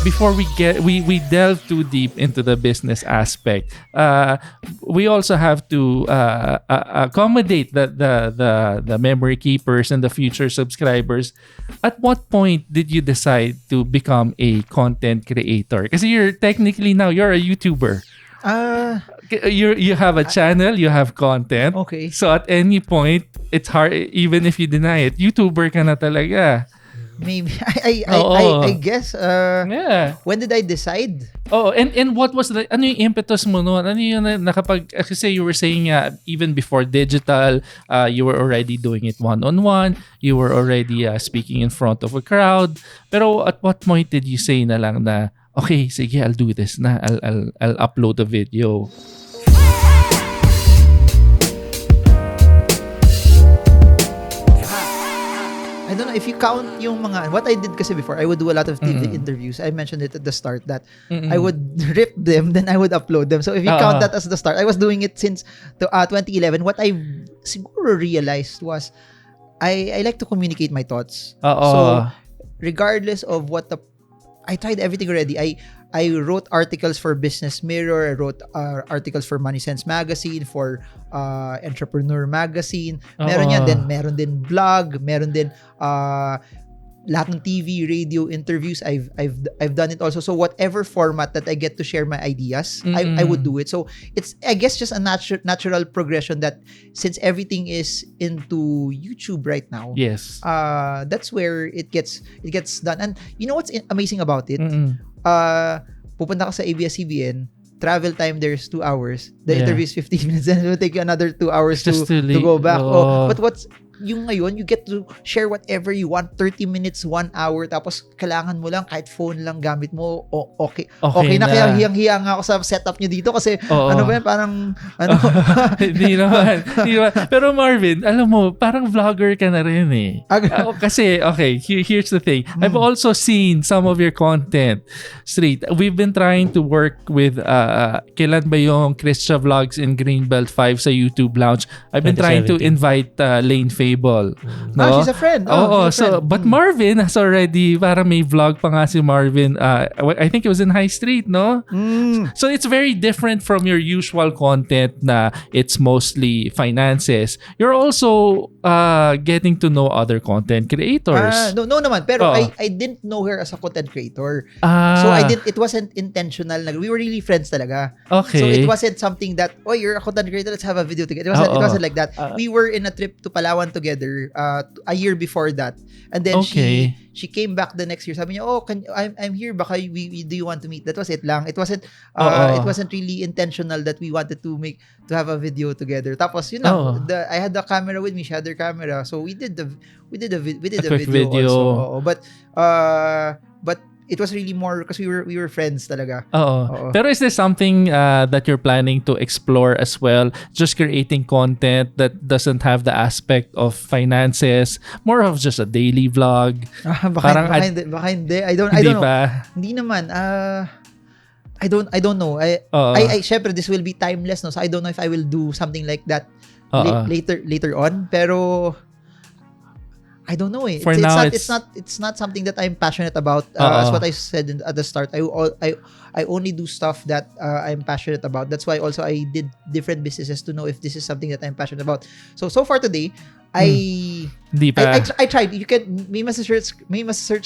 Before we delve too deep into the business aspect, we also have to accommodate the memory keepers and the future subscribers. At what point did you decide to become a content creator? Because you're technically now you're a YouTuber. You have a channel, you have content. Okay. So at any point, it's hard, even if you deny it, YouTuber ka na talaga. Maybe I guess Yeah. when did I decide? Oh, and what was ano yung impetus mo noon? Ano yung kasi you were saying even before digital, you were already doing it one-on-one, you were already speaking in front of a crowd. Pero at what point did you say na lang na, okay, sige, I'll do this na, I'll upload a video? I don't know if you count yung mga, what I did kasi before, I would do a lot of TV interviews. I mentioned it at the start that I would rip them, then I would upload them. So if you count that as the start, I was doing it since 2011. What I siguro realized was I like to communicate my thoughts. So regardless of what I tried everything already. I wrote articles for Business Mirror. I wrote articles for Money Sense Magazine, for Entrepreneur Magazine. Meron yan din. Meron din blog. Meron din lahat ng TV, radio, interviews. I've done it also. So whatever format that I get to share my ideas, I would do it. So it's, I guess, just a natural progression that since everything is into YouTube right now. Yes. That's where it gets done. And you know what's amazing about it? Pupunta ka sa ABS-CBN, travel time there's 2 hours. The interview is 15 minutes, then it will take you another 2 hours to go back. But what's yung ngayon, you get to share whatever you want, 30 minutes, 1 hour, tapos kailangan mo lang, kahit phone lang gamit mo, okay na. Kaya hiyang-hiya nga ako sa setup nyo dito kasi ano ba yan, parang Hindi naman. Pero Marvin, alam mo, parang vlogger ka na rin eh. Kasi, okay, here's the thing. I've also seen some of your content straight. We've been trying to work with kailan ba yung Christia Vlogs in Greenbelt 5 sa YouTube Lounge. I've been trying to invite Lane Fable. No? She's a friend. But Marvin has already, parang may vlog pa nga si Marvin. I think it was in High Street, no? So it's very different from your usual content na it's mostly finances. You're also getting to know other content creators. No naman. Pero I didn't know her as a content creator. So it wasn't intentional. We were really friends talaga. Okay. So it wasn't something that, oh, you're a content creator, let's have a video together. It wasn't like that. We were in a trip to Palawan together a year before that, and then she came back the next year. Sabi niya, oh, I'm here, baka do you want to meet? That was it lang. It wasn't really intentional that we wanted to have a video together. Tapos I had the camera with me, she had her camera, so we did a video also. But it was really more because we were friends talaga. Pero is there something that you're planning to explore as well? Just creating content that doesn't have the aspect of finances, more of just a daily vlog. Baka hindi. I don't know. Hindi naman. I don't know. I syempre this will be timeless, no? So I don't know if I will do something like that later on. Pero I don't know. It's not something that I'm passionate about. As what I said at the start, I only do stuff that I'm passionate about. That's why also I did different businesses to know if this is something that I'm passionate about. So far today, I tried. You can may search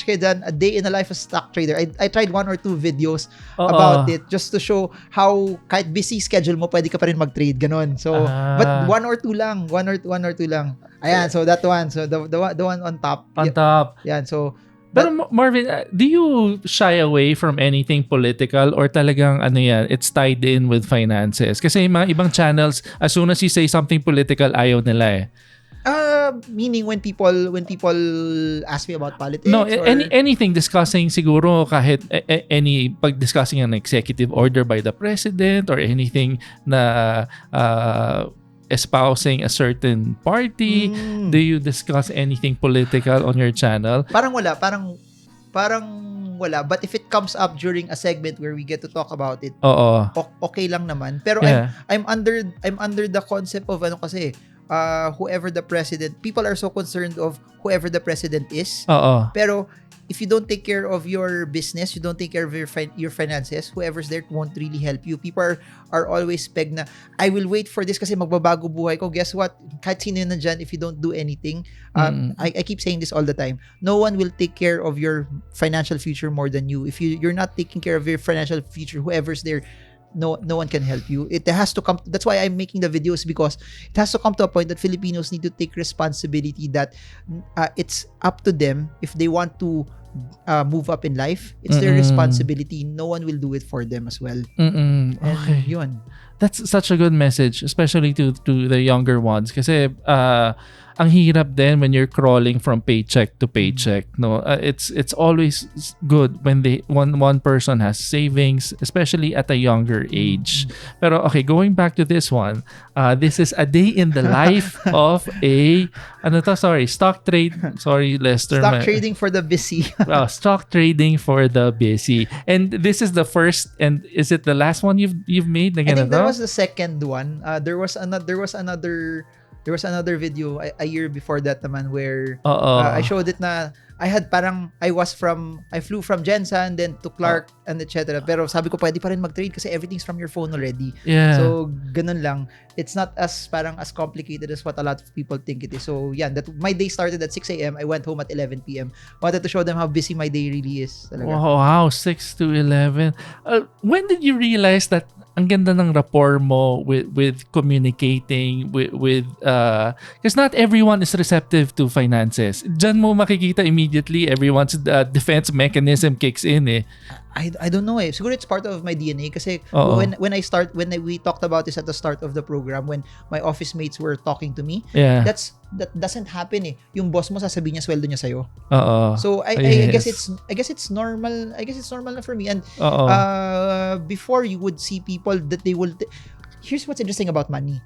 kayo dyan, a day in the life of stock trader. I tried 1 or 2 videos about it just to show how kahit busy schedule mo, pwede ka pa rin mag-trade, ganon. So but 1 or 2 lang. Ayan, so that one. So the one on top. Yan, so pero Marvin, do you shy away from anything political or talagang it's tied in with finances? Kasi yung mga ibang channels, as soon as you say something political, ayaw nila eh. Meaning when people ask me about politics? No, anything discussing siguro kahit pag discussing an executive order by the president or anything na espousing a certain party? Do you discuss anything political on your channel? Parang wala. Parang wala. But if it comes up during a segment where we get to talk about it, okay lang naman. Pero I'm under the concept of kasi whoever the president, people are so concerned of whoever the president is. Pero if you don't take care of your business, you don't take care of your finances, whoever's there won't really help you. People are always pegged na, I will wait for this kasi magbabago buhay ko. Guess what? Kahit sino na dyan, if you don't do anything, I keep saying this all the time, no one will take care of your financial future more than you. If you're not taking care of your financial future, whoever's there, no one can help you. It has to come. That's why I'm making the videos, because it has to come to a point that Filipinos need to take responsibility that it's up to them if they want to move up in life. It's their responsibility. No one will do it for them as well. And yun. That's such a good message, especially to the younger ones. Kasi ang hirap din when you're crawling from paycheck to paycheck. No, it's always good when one person has savings, especially at a younger age. Pero okay, going back to this one, this is a day in the life of a stock trade. Sorry, Lester. Stock trading for the busy. Stock trading for the busy. And this is the first, and is it the last one you've made? I think that was the second one. There was another video a year before that naman where I showed it na I flew from Jensen then to Clark and etc. Pero sabi ko pwede pa rin mag-trade kasi everything's from your phone already. Yeah. So ganun lang. It's not as complicated as what a lot of people think it is. So yeah, that my day started at 6 a.m. I went home at 11 p.m. Wanted to show them how busy my day really is. Talaga. Wow, 6 to 11. When did you realize that ang ganda ng rapport mo with communicating with because not everyone is receptive to finances. Diyan mo makikita immediately everyone's defense mechanism kicks in eh. I don't know eh. Siguro it's part of my DNA kasi when we talked about this at the start of the program, when my office mates were talking to me, that doesn't happen eh. Yung boss mo sasabihin niya sweldo niya sa'yo. So I guess it's normal. I guess it's normal na for me. And before you would see people that they will here's what's interesting about money.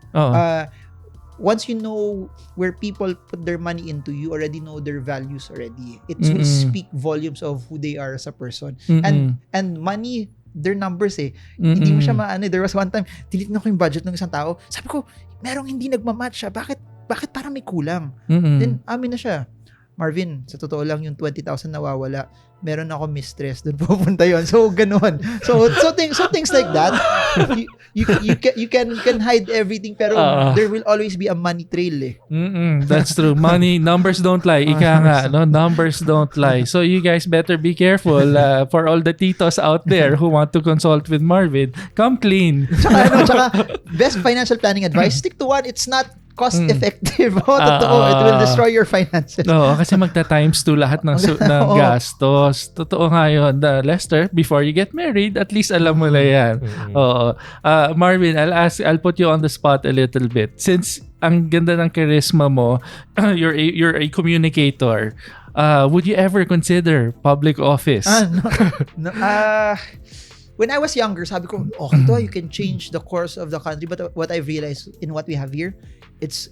Once you know where people put their money into, you already know their values already. It will speak volumes of who they are as a person. And money, their numbers eh. Hindi mo siya maano. There was one time, tinitignan ko yung budget ng isang tao. Sabi ko, merong hindi nagmamatch siya. Bakit parang may kulang? Then, amin na siya. Marvin, sa totoo lang, yung 20,000 nawawala, meron ako mistress, doon pupunta yon. So, ganun. So things like that, you can hide everything, pero there will always be a money trail eh. That's true. Money, numbers don't lie. Ika nga, no? Numbers don't lie. So, you guys better be careful for all the titos out there who want to consult with Marvin. Come clean. Tsaka, best financial planning advice, stick to one. It's not cost-effective. Totoo. It will destroy your finances. Kasi magta-times 2 lahat ng gastos. Totoo nga yun. Lester, before you get married, at least alam mo na yan. Marvin, I'll put you on the spot a little bit. Since ang ganda ng charisma mo, you're a communicator. Would you ever consider public office? No. When I was younger, sabi ko, okay to, you can change the course of the country. But what I've realized in what we have here, it's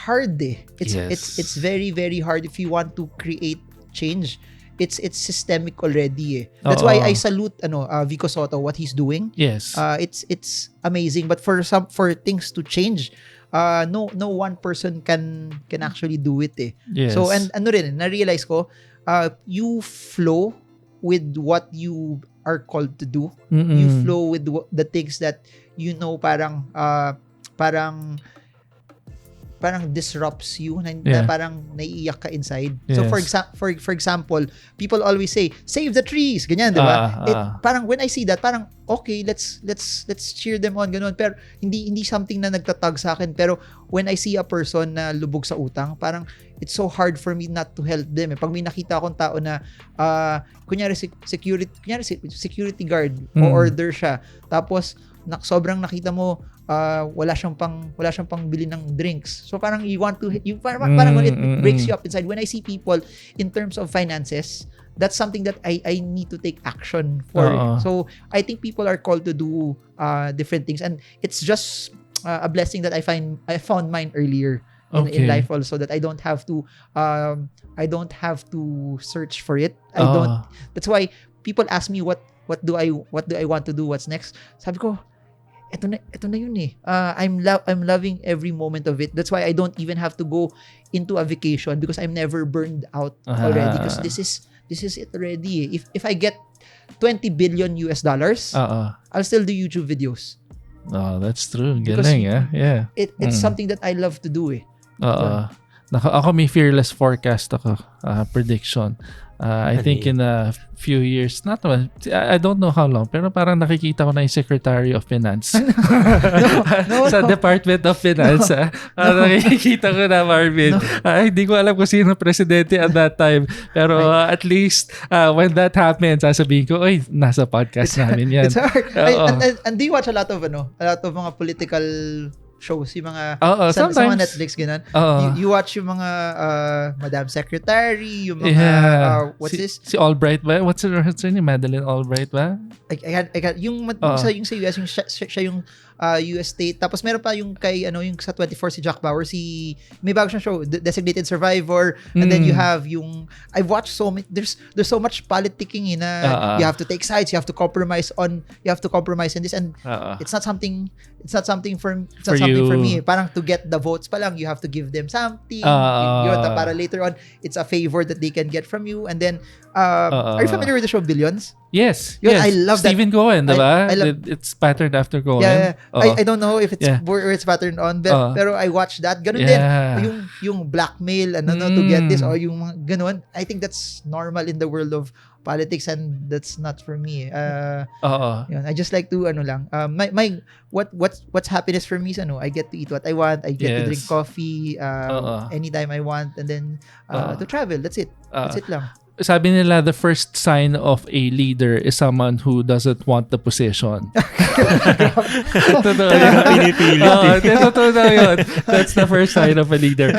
hard eh. It's very, very hard if you want to create change. It's systemic already eh. That's why I salute Vico Soto, what he's doing. Yes. It's amazing, but for things to change, no one person can actually do it eh. Yes. So and na-realize ko, you flow with what you are called to do. You flow with the things that parang disrupts you, na parang naiiyak ka inside. Yes. So for example, people always say, save the trees, ganyan, di ba? Parang when I see that, parang okay, let's cheer them on, ganun. Pero hindi something na nagtatag sa akin. Pero when I see a person na lubog sa utang, parang it's so hard for me not to help them. Pag may nakita akong tao na kunyari security guard o order siya, tapos sobrang nakita mo wala siyang pang bili ng drinks. So parang parang when it breaks you up inside. When I see people in terms of finances, that's something that I need to take action for. So I think people are called to do different things, and it's just a blessing that I found mine earlier in life also, that I don't have to search for it. That's why people ask me what do I want to do, what's next. Sabi ko, ito na yun eh. I'm loving every moment of it. That's why I don't even have to go into a vacation, because I'm never burned out already, because this is it already. If I get $20 billion I'll still do YouTube videos. Oh, that's true. Galing, yeah. It's something that I love to do eh. Ako may fearless forecast ako, prediction. I think in a few years, not naman, I don't know how long, pero parang nakikita ko na yung Secretary of Finance. Sa Department of Finance. Nakikita ko na, Marvin. Hindi ko alam kung sino presidente at that time. Pero at least, when that happens, sasabihin ko, oy, nasa podcast namin yan. It's hard. And do you watch a lot of mga political shows, yung mga sa mga Netflix ganun. You watch yung mga Madam Secretary, yung mga what's this? Si Albright ba? What's her name? Madeleine Albright ba? I got yung sa US, yung siya yung US state. Tapos meron pa yung kay yung sa 24 si Jack Bauer, may bago siyang show, Designated Survivor, and then you have yung I've watched so many, there's so much politicking na you have to take sides, you have to compromise in this, and it's not something for me. Parang to get the votes pa lang, you have to give them something. Para later on, it's a favor that they can get from you. And then, are you familiar with the show Billions? Yes. I love that. Stephen Cohen, diba? It's patterned after Cohen. Yeah. I don't know if it's where it's patterned on, pero I watched that. Ganun din. Yung blackmail, to get this, or yung mga ganun. I think that's normal in the world of politics, and that's not for me. I just like to what's happiness for me is I get to eat what I want, I get to drink coffee anytime I want, and then to travel. That's it. That's it lang. Sabi nila, the first sign of a leader is someone who doesn't want the position. Totoo yun. That's the first sign of a leader.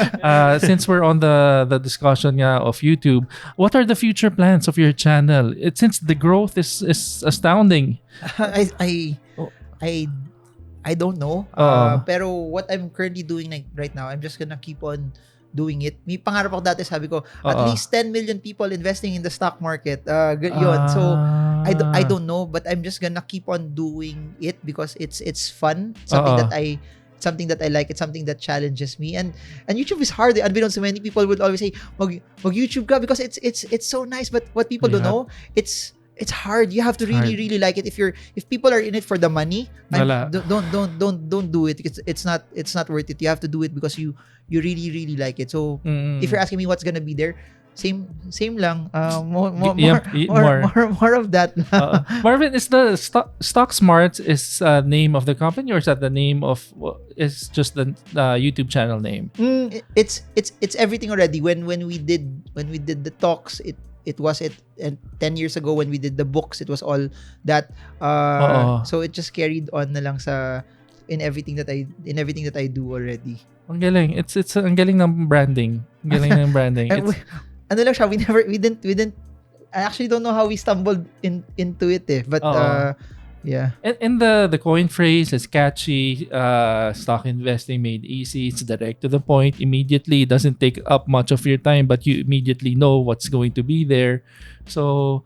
Since we're on the discussion of YouTube, what are the future plans of your channel? Since the growth is astounding. I don't know. Pero what I'm currently doing right now, I'm just gonna keep on doing it. May pangarap ako dati, sabi ko, at least 10 million people investing in the stock market. Yun. So, I don't know, but I'm just gonna keep on doing it because it's fun. Something that I like. It's something that challenges me. And YouTube is hard. Unbeknownst to many people would always say, mag YouTube ka, because it's so nice. But what people don't know, it's hard. You have to really like it. If people are in it for the money, don't do it. It's not worth it. You have to do it because you really like it. So if you're asking me what's gonna be there, same lang. More of that. Marvin, is the Stock Smart is name of the company, or is that the name of is just the YouTube channel name? It's everything already. When we did the talks, it was and 10 years ago when we did the books, it was all that. So it just carried on na lang in everything that I do already. Ang galing. It's ang galing ng branding. Ang galing ng branding. Ano lang siya, we didn't I actually don't know how we stumbled into it but yeah. And the coin phrase is catchy. Stock investing made easy. It's direct to the point. Immediately, it doesn't take up much of your time, but you immediately know what's going to be there. So,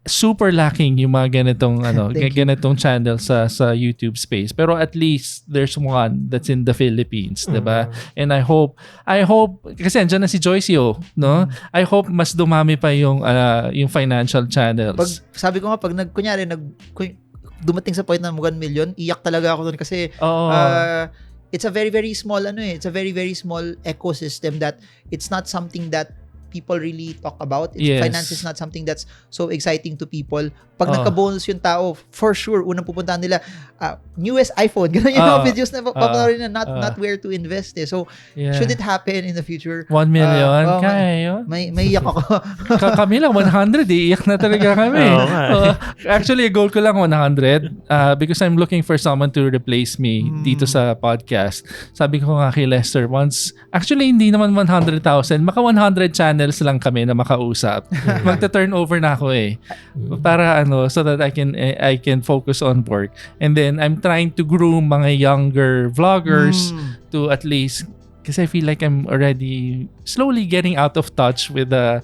super lacking yung mga ganitong channel sa YouTube space. Pero at least there's one that's in the Philippines, diba? And I hope kasi andyan na si Joycio, no? I hope mas dumami pa yung financial channels. Sabi ko nga, pag dumating sa point na 1 million, iyak talaga ako doon kasi it's a very very small it's a very very small ecosystem that it's not something that people really talk about. Yes. Finance is not something that's so exciting to people. Pag nagka-bonus yung tao, for sure, unang pupuntahan nila, newest iPhone. Ganun yung mga videos na papanoorin na not where to invest. So, should it happen in the future? 1 million? Kaya yun? May iyak ako. Kami lang, 100. Iiyak na talaga kami. Actually, goal ko lang 100 because I'm looking for someone to replace me dito sa podcast. Sabi ko nga kay Lester, actually, hindi naman 100,000. Maka 100 channels lang kami na makausap. Magta-turnover na ako para so that I can focus on work. And then I'm trying to groom mga younger vloggers to at least, kasi I feel like I'm already slowly getting out of touch with the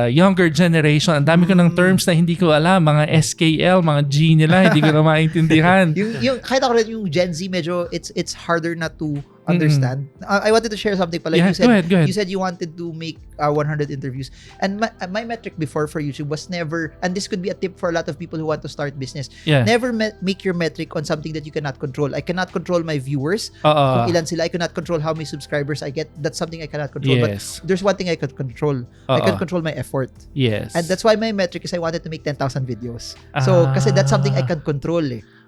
younger generation. Ang dami ko ng terms na hindi ko alam, mga SKL, mga G nila, hindi ko na maintindihan. yung kahit ako rin yung Gen Z, medyo it's harder na to understand. I wanted to share something pala. Yeah, go ahead. You said you wanted to make 100 interviews. And my metric before for YouTube was never, and this could be a tip for a lot of people who want to start business. Yeah. Never make your metric on something that you cannot control. I cannot control my viewers. Kung ilan sila. I cannot control how many subscribers I get. That's something I cannot control. Yes. But there's one thing I could control. I can control my effort. Yes. And that's why my metric is I wanted to make 10,000 videos. So, kasi that's something I can control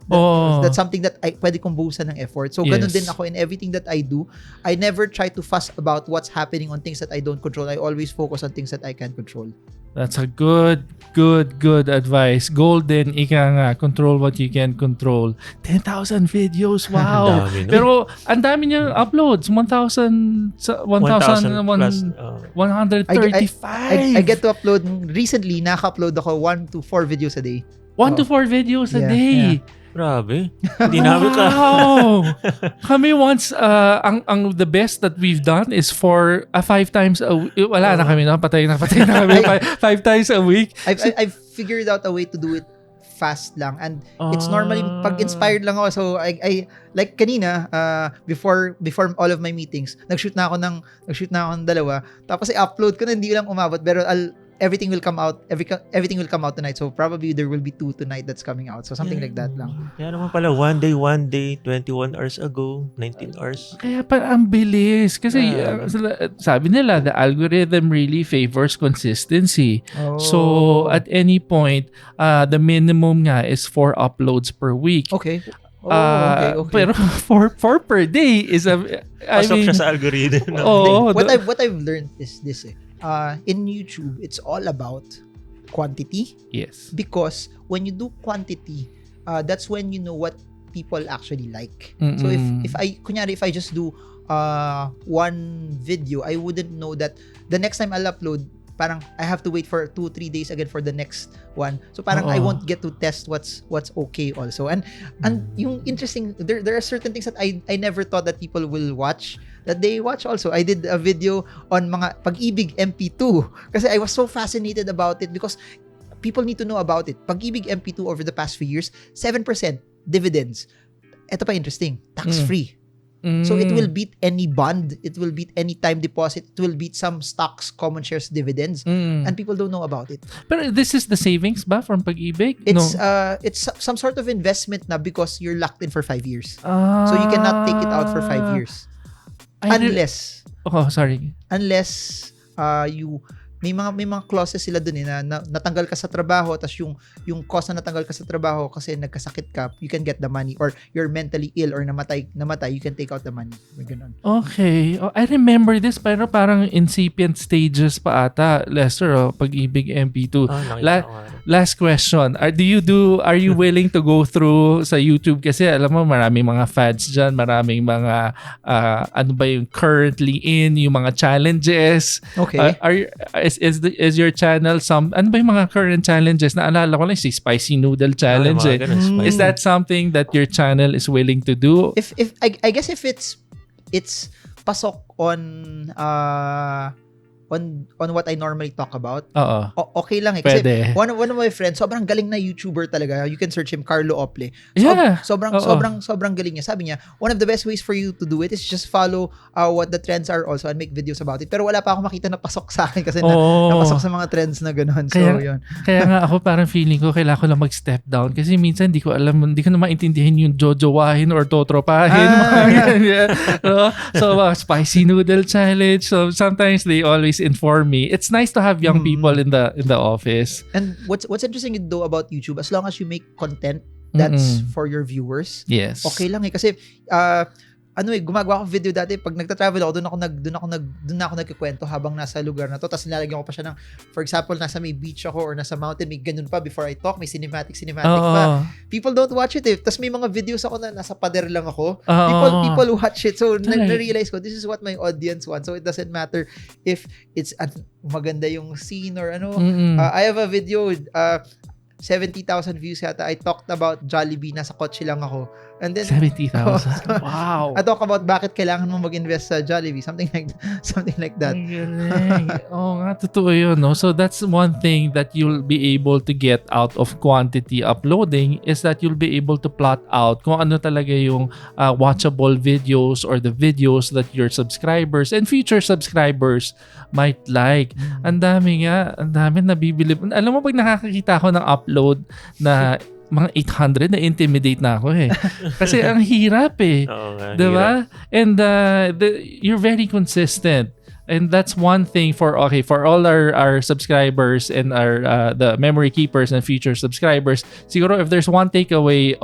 That's something that I pwede kong buhusan ng effort. So, ganun din ako in everything that I do. I never try to fuss about what's happening on things that I don't control. I always focus on things that I can control. That's a good advice. Golden, ika nga, control what you can control. 10,000 videos, wow. Pero ang dami niyang uploads, 1,135. I get to upload, recently, naka-upload ako 1 to 4 videos a day. 1 to 4 videos a day. Yeah. Grabe. Hindi namin ka. Wow! Kami once, the best that we've done is for 5 times a week. Wala na kami, patay na kami. 5 times a week. I've figured out a way to do it fast lang. And it's normally, pag inspired lang ako. So, I like kanina, before all of my meetings, nag-shoot na ako ng 2. Tapos i-upload ko na, hindi lang umabot. Pero everything will come out tonight, so probably there will be 2 tonight that's coming out, so something like that lang. Kaya naman pala one day 21 hours ago 19 hours. Kaya pa ang bilis kasi sabi nila the algorithm really favors consistency. So at any point the minimum nga is 4 uploads per week. Okay. Okay. Pero 4 per day is pasok siya sa algorithm. What I've learned is this in YouTube, it's all about quantity. Yes. Because when you do quantity, that's when you know what people actually like. So if I just do one video, I wouldn't know that the next time I'll upload, parang I have to wait for 2-3 days again for the next one. So parang I won't get to test what's okay also. And yung interesting, there are certain things that I never thought that people will watch, that they watch also. I did a video on mga Pag-ibig MP2 kasi I was so fascinated about it because people need to know about it. Pag-ibig MP2 over the past few years, 7% dividends. Ito pa interesting, tax-free. So it will beat any bond, it will beat any time deposit, it will beat some stocks, common shares, dividends, and people don't know about it. But this is the savings ba from Pag-ibig? It's some sort of investment na because you're locked in for 5 years. So you cannot take it out for 5 years. Unless you may mga clauses sila dun na natanggal ka sa trabaho, tapos yung cause na natanggal ka sa trabaho kasi nagkasakit ka, you can get the money, or you're mentally ill or namatay, you can take out the money. Ganun. Okay. I remember this, pero parang incipient stages pa ata, Lester, Pag-ibig MP2. Last question. Are you willing to go through sa YouTube? Kasi alam mo, maraming mga fads dyan, maraming mga ano ba yung currently in, yung mga challenges. Okay. Is your channel ano ba yung mga current challenges? Naalala ko lang si Spicy Noodle Challenge. Is that something that your channel is willing to do? If I guess if it's pasok on what I normally talk about. Okay lang kasi pwede. One of my friends, sobrang galing na YouTuber talaga. You can search him, Carlo Ople. Sobrang galing niya. Sabi niya, one of the best ways for you to do it is just follow what the trends are also and make videos about it. Pero wala pa ako makita na pasok sa akin kasi napasok sa mga trends na gano'n. So, yun. Kaya nga ako parang feeling ko kailangan ko lang mag-step down kasi minsan hindi ko na maintindihan yung jojowahin or totropahin. So, Spicy Noodle Challenge. So, sometimes they always always inform me. It's nice to have young people in the office. And what's interesting though about YouTube, as long as you make content that's for your viewers, yes, okay lang kasi gumagawa ako video dati pag nagta-travel ako, doon ako nagkikwento habang nasa lugar na to. Tapos nilalagyan ko pa siya ng, for example, nasa may beach ako or nasa mountain, may ganun pa before I talk, may cinematic pa. People don't watch it Tapos may mga videos ako na nasa pader lang ako. People watch it. So na-realize ko, this is what my audience wants. So it doesn't matter if it's maganda yung scene or ano. I have a video 70,000 views yata. I talked about Jollibee, nasa kotse lang ako. And then 70,000. Wow. I talk about bakit kailangan mo mag-invest sa Jollibee, something like that. Oo nga, totoo yun, no? So that's one thing that you'll be able to get out of quantity uploading is that you'll be able to plot out kung ano talaga yung watchable videos or the videos that your subscribers and future subscribers might like. Ang dami nabibili. Alam mo, pag nakakakita ako ng upload na mga 800, na-intimidate na ako Kasi ang hirap diba? And you're very consistent. And that's one thing for all our subscribers and our the memory keepers and future subscribers. Siguro if there's one takeaway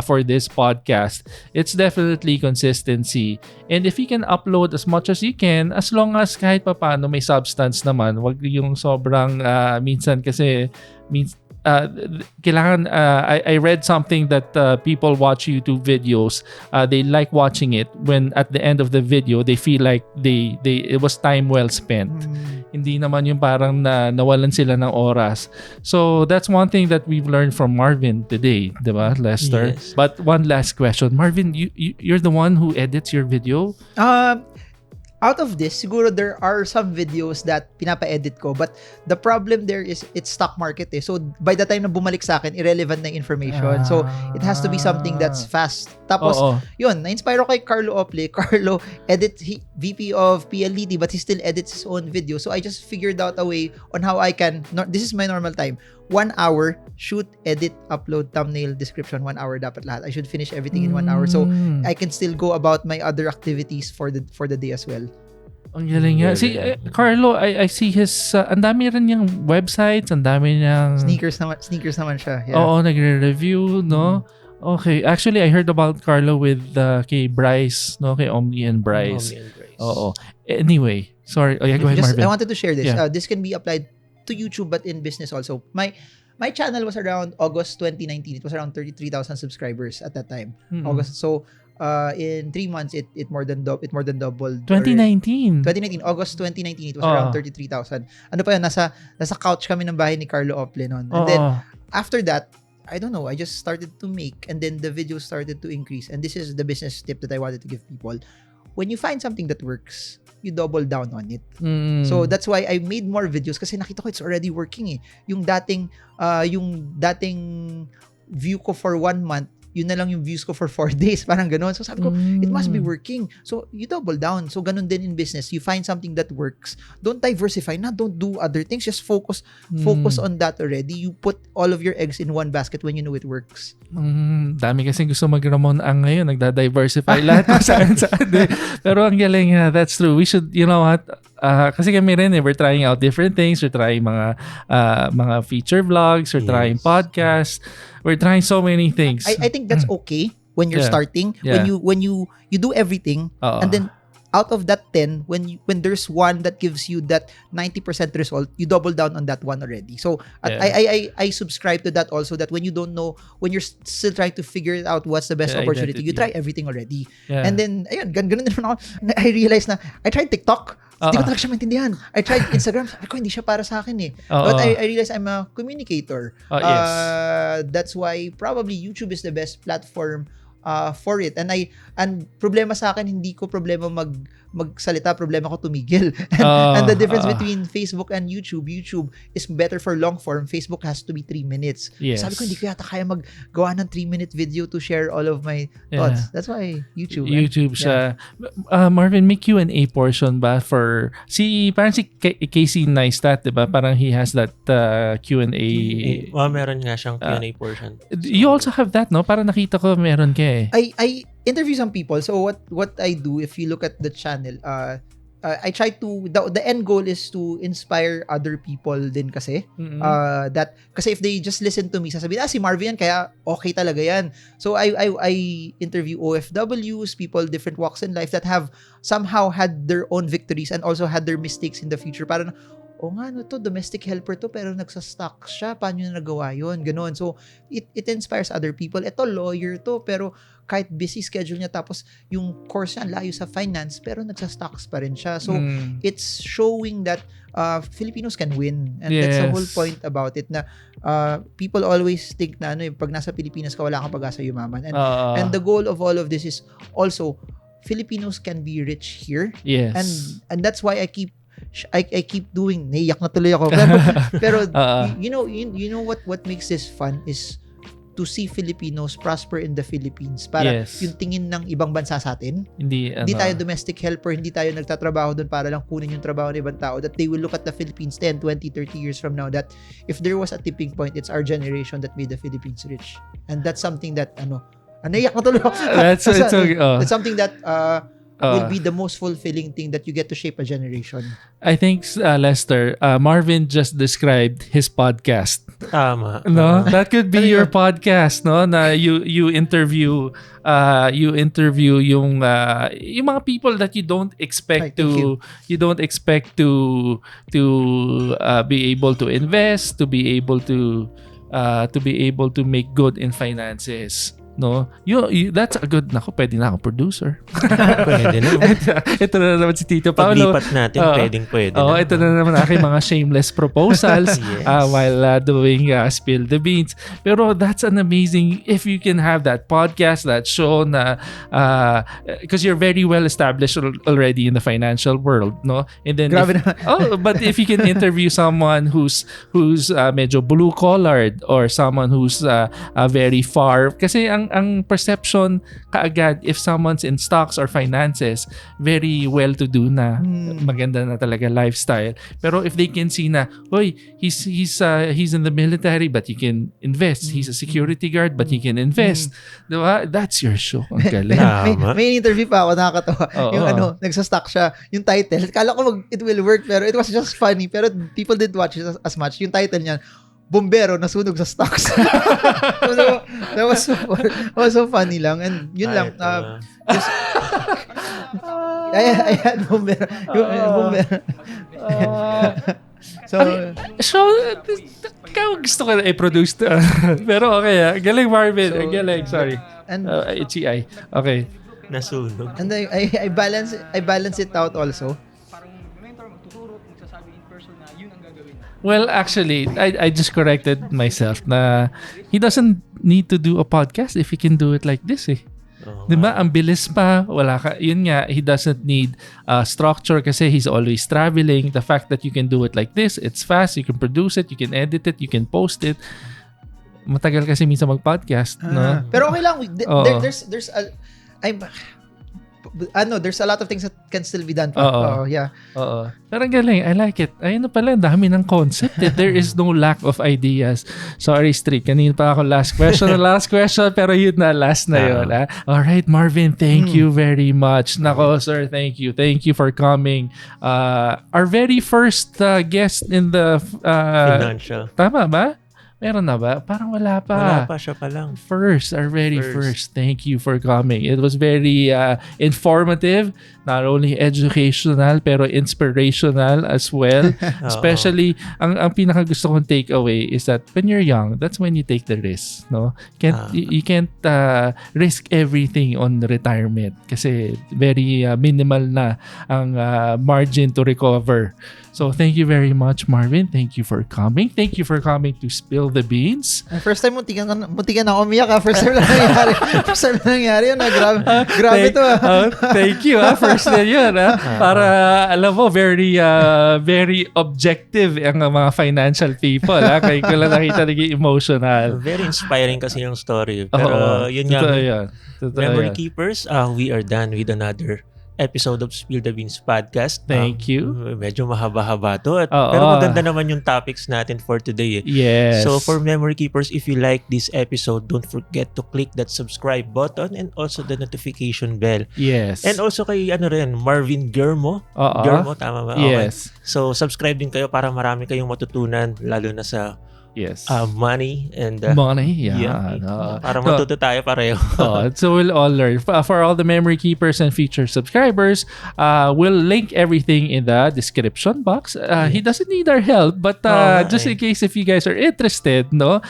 for this podcast, it's definitely consistency. And if you can upload as much as you can, as long as kahit papaano may substance naman, wag yung sobrang minsan kasi kailangan I read something that people watch YouTube videos, they like watching it when at the end of the video they feel like it was time well spent. Hindi naman yung parang nawalan sila ng oras. So that's one thing that we've learned from Marvin today, diba, Lester? Yes. But one last question, Marvin, you're the one who edits your video? Out of this, siguro there are some videos that pinapa-edit ko, but the problem there is it's stock market So by the time na bumalik sa akin, irrelevant na information. So it has to be something that's fast. Tapos, yun, na-inspire ako kay Carlo Ople. Carlo VP of PLDT, but he still edits his own video. So I just figured out a way on how I can, this is my normal time. 1 hour, shoot, edit, upload, thumbnail, description, 1 hour dapat lahat. I should finish everything in 1 hour. So I can still go about my other activities for the day as well. Ang galing nga. See, Carlo, I see his, ang dami rin niyang websites, ang dami niyang... Sneakers naman siya. Yeah. Oo, nagre-review, no? Okay. Actually, I heard about Carlo with kay Bryce, no? Kay Omni and Bryce. Oo. Anyway, sorry. Go ahead, Marvin. I wanted to share this. Yeah. This can be applied to YouTube but in business also. My channel was around August 2019. It was around 33,000 subscribers at that time. August. So in 3 months it more than doubled. 2019. August 2019 it was around 33,000. Ano pa yun, nasa couch kami ng bahay ni Carlo Ople noon. And then after that, I don't know, I just started to make and then the videos started to increase. And this is the business tip that I wanted to give people. When you find something that works, you double down on it. So that's why I made more videos kasi nakita ko it's already working Yung dating view ko for 1 month, yun na lang yung views ko for 4 days. Parang ganun. So sabi ko, it must be working. So you double down. So ganun din in business. You find something that works. Don't diversify. Don't do other things. Just focus on that already. You put all of your eggs in one basket when you know it works. Dami kasi gusto mag-Ramon ang ngayon. Nagda-diversify lahat kung saan. Pero ang galing, that's true. We should, you know what, kasi kami rin, we're trying out different things. We're trying mga feature vlogs. We're trying podcasts. We're trying so many things. I think that's okay when you're starting. Yeah. When you do everything and then out of that 10, when there's one that gives you that 90% result, you double down on that one already. So I subscribe to that also, that when you don't know, when you're still trying to figure out what's the best opportunity, you try everything already. Yeah. And then ayun, ganun din ako. I realized na I tried TikTok. Hindi ko talaga siya maintindihan. I tried Instagram. Sabi ko, hindi siya para sa akin But I realized I'm a communicator. Yes. That's why probably YouTube is the best platform for it. And problema sa akin, hindi ko problema magsalita, problema ko tumigil. And the difference between Facebook and YouTube is better for long form. Facebook has to be 3 minutes. Yes. Sabi ko, hindi ko yata kaya maggawa ng 3-minute video to share all of my thoughts. That's why YouTube. YouTube siya. Marvin, may Q&A portion ba for parang si Casey Neistat, diba? Parang he has that Q&A. Meron nga siyang Q&A portion. You also have that, no? Parang nakita ko meron ka I interview some people. So what I do, if you look at the channel, I try to, the end goal is to inspire other people din kasi. That, kasi if they just listen to me, sasabihin, si Marvin yan, kaya okay talaga yan. So I interview OFWs, people different walks in life that have somehow had their own victories and also had their mistakes in the future. Parang, nga, to, domestic helper to, pero nagsa-stock siya, paano niya nagawa yun? Ganon. So, it inspires other people. Ito, lawyer to, pero kahit busy schedule niya, tapos yung course niya layo sa finance, pero nagsa-stocks pa rin siya. So, it's showing that Filipinos can win. And that's the whole point about it, na people always think na pag nasa Pilipinas ka, wala kang pag-asa yumaman. And the goal of all of this is also, Filipinos can be rich here. Yes. And that's why I keep doing, naiyak na tuloy ako. Pero you know what makes this fun is to see Filipinos prosper in the Philippines. Para yung tingin ng ibang bansa sa atin, hindi tayo domestic helper, hindi tayo nagtatrabaho doon para lang kunin yung trabaho ng ibang tao, that they will look at the Philippines 10, 20, 30 years from now, that if there was a tipping point, it's our generation that made the Philippines rich. And that's something that, naiyak na tuloy ako. It's something that will be the most fulfilling thing, that you get to shape a generation. I think, Lester, Marvin just described his podcast. Tama. No, that could be your podcast, no? Na you interview yung mga people that you don't expect to be able to invest, to be able to make good in finances. No, that's a good, pwede na ako producer. Pwede na. Ito na naman si Tito Paolo. Paglipat natin, pwede na. Ito na naman aking mga shameless proposals while doing Spill the Beans. Pero that's an amazing, if you can have that podcast, that show na, because you're very well established already in the financial world, no? And then, but if you can interview someone who's medyo blue collared, or someone who's very far, kasi ang perception kaagad, if someone's in stocks or finances, very well-to-do na, maganda na talaga lifestyle. Pero if they can see na, he's in the military but he can invest. He's a security guard but he can invest. Diba? That's your show. Ang galing. may interview pa ako, nakakatawa. Yung nagsa-stock siya. Yung title, kala ko it will work, pero it was just funny. Pero people didn't watch it as much. Yung title niya, Bombero nasunog sa stocks. So, that was so funny lang. And yun lang. Ayan, Bombero. Bombero. So, gusto ko na i-produce. Pero okay, galing Marvin. Galing, sorry. And HCI. Okay. Nasunog. And I balance it out also. Well, actually, I just corrected myself na he doesn't need to do a podcast if he can do it like this, eh. Diba? Ang bilis pa. Wala ka. Yun nga, he doesn't need structure kasi he's always traveling. The fact that you can do it like this, it's fast. You can produce it, you can edit it, you can post it. Matagal kasi minsan mag-podcast, no? Pero okay lang. There's a lot of things that can still be done. Pero galing, I like it. Ayun na pala, dami ng concept. There is no lack of ideas. Sorry, Street. Kanina pa ako last question, pero yun na, last na yun. Alright, Marvin, thank you very much. Nako, sir, thank you. Thank you for coming. Our very first guest in the financial. Tama ba? Meron na ba? Parang wala pa. Wala pa, siya pa lang. Our very first. Thank you for coming. It was very informative, not only educational, pero inspirational as well. Especially, ang pinaka gusto kong takeaway is that when you're young, that's when you take the risk. No? You can't risk everything on retirement kasi very minimal na ang margin to recover. So, thank you very much, Marvin. Thank you for coming. Thank you for coming to Spill the Beans. First time, muntikan na umiyak. First time na nangyari. Grabe to. Thank you. First na yun. Para, alam mo, very objective ang mga financial people. Kaya ko lang nakita naging emotional. Very inspiring kasi yung story. Pero yun nga, Totoo Memory yan. Keepers, we are done with another episode of Spill the Beans Podcast. Thank you. Medyo mahaba-haba to. Pero maganda naman yung topics natin for today. Yes. So for memory keepers, if you like this episode, don't forget to click that subscribe button and also the notification bell. Yes. And also kay Marvin Germo. Germo, tama ba? Okay. Yes. So subscribe din kayo para marami kayong matutunan, lalo na sa money and money, para matuto tayo pareho. So we'll all learn. For all the memory keepers and future subscribers, we'll link everything in the description box. He doesn't need our help, but just in case if you guys are interested, no,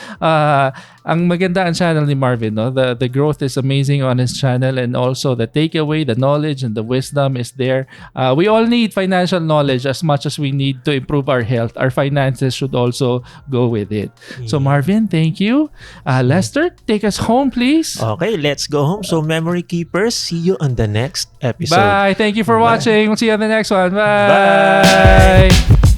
ang maganda ang channel ni Marvin, no, the growth is amazing on his channel, and also the takeaway, the knowledge and the wisdom is there. We all need financial knowledge as much as we need to improve our health. Our finances should also go with it. So Marvin, thank you. Lester, take us home, please. Okay, let's go home. So memory keepers, see you on the next episode. Bye. Thank you for watching. We'll see you on the next one. Bye.